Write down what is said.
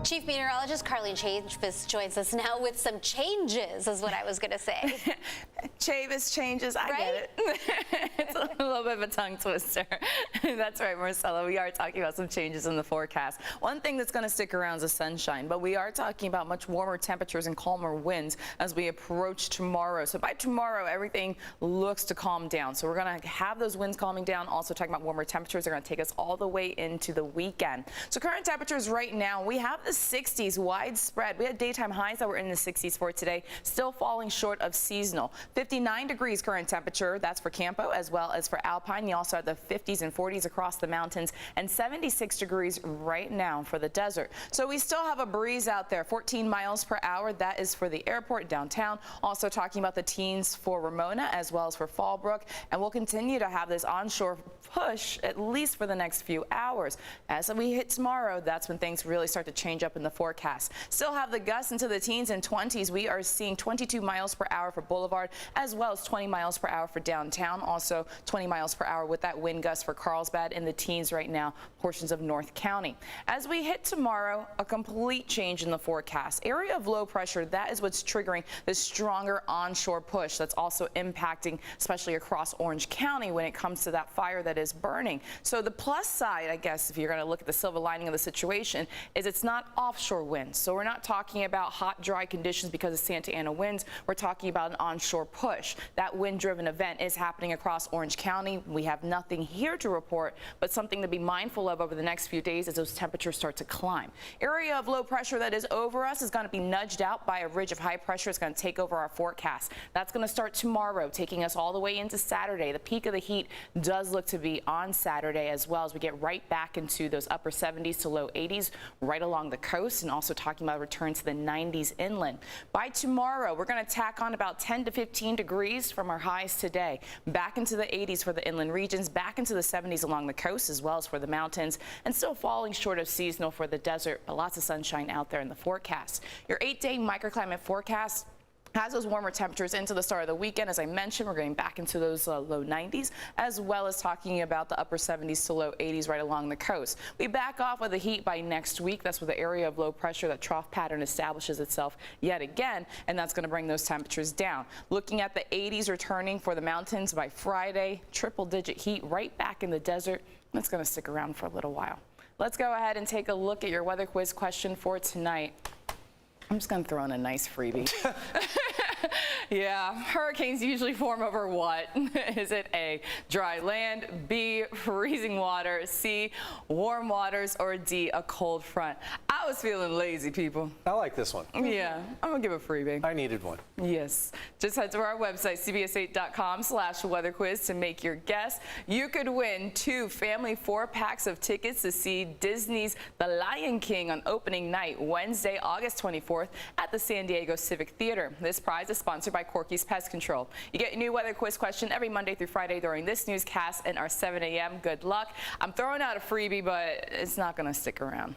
Chief Meteorologist Carly Chavis joins us now with some changes, is what I was going to say. Chavis changes, I Right? get it. It's a little bit of a tongue twister. That's right, Marcella. We are talking about some changes in the forecast. One thing that's going to stick around is the sunshine, but we are talking about much warmer temperatures and calmer winds as we approach tomorrow. So by tomorrow, everything looks to calm down. So we're going to have those winds calming down. Also talking about warmer temperatures. They're going to take us all the way into the weekend. So current temperatures right now, we have the 60s widespread. We had daytime highs that were in the 60s for today, still falling short of seasonal. 59 degrees current temperature, that's for Campo as well as for Alpine. You also have the 50s and 40s across the mountains and 76 degrees right now for the desert. So we still have a breeze out there, 14 miles per hour. That is for the airport downtown. Also talking about the teens for Ramona as well as for Fallbrook. And we'll continue to have this onshore push at least for the next few hours. As we hit tomorrow, that's when things really start to change up in the forecast. Still have the gusts into the teens and 20s. We are seeing 22 miles per hour for Boulevard as well as 20 miles per hour for downtown. Also 20 miles per hour with that wind gust for Carlsbad in the teens right now, portions of North County. As we hit tomorrow, a complete change in the forecast. Area of low pressure, that is what's triggering this stronger onshore push that's also impacting especially across Orange County when it comes to that fire that is burning. So the plus side, I guess, if you're going to look at the silver lining of the situation, is it's not offshore winds. So we're not talking about hot, dry conditions because of Santa Ana winds. We're talking about an onshore push. That wind-driven event is happening across Orange County. We have nothing here to report, but something to be mindful of over the next few days as those temperatures start to climb. Area of low pressure that is over us is going to be nudged out by a ridge of high pressure. It's going to take over our forecast. That's going to start tomorrow, taking us all the way into Saturday. The peak of the heat does look to be on Saturday as well as we get right back into those upper 70s to low 80s right along the coast, and also talking about a return to the 90s inland. By tomorrow, we're going to tack on about 10 to 15 degrees from our highs today, back into the 80s for the inland regions, back into the 70s along the coast as well as for the mountains, and still falling short of seasonal for the desert, but lots of sunshine out there in the forecast. Your 8-day microclimate forecast has those warmer temperatures into the start of the weekend. As I mentioned, we're getting back into those low 90s, as well as talking about the upper 70s to low 80s right along the coast. We back off with the heat by next week. That's where the area of low pressure, that trough pattern, establishes itself yet again, and that's going to bring those temperatures down. Looking at the 80s returning for the mountains by Friday, triple-digit heat right back in the desert. That's going to stick around for a little while. Let's go ahead and take a look at your weather quiz question for tonight. I'm just going to throw in a nice freebie. Yeah, hurricanes usually form over what? Is it A, dry land, B, freezing water, C, warm waters, or D, a cold front? I was feeling lazy, people. I like this one. Yeah, I'm going to give a freebie. I needed one. Yes. Just head to our website, cbs8.com/weatherquiz to make your guess. You could win 2 family 4-packs of tickets to see Disney's The Lion King on opening night, Wednesday, August 24th at the San Diego Civic Theater. This prize is sponsored by Corky's Pest Control. You get a new weather quiz question every Monday through Friday during this newscast and our 7 a.m. Good luck. I'm throwing out a freebie, but it's not going to stick around.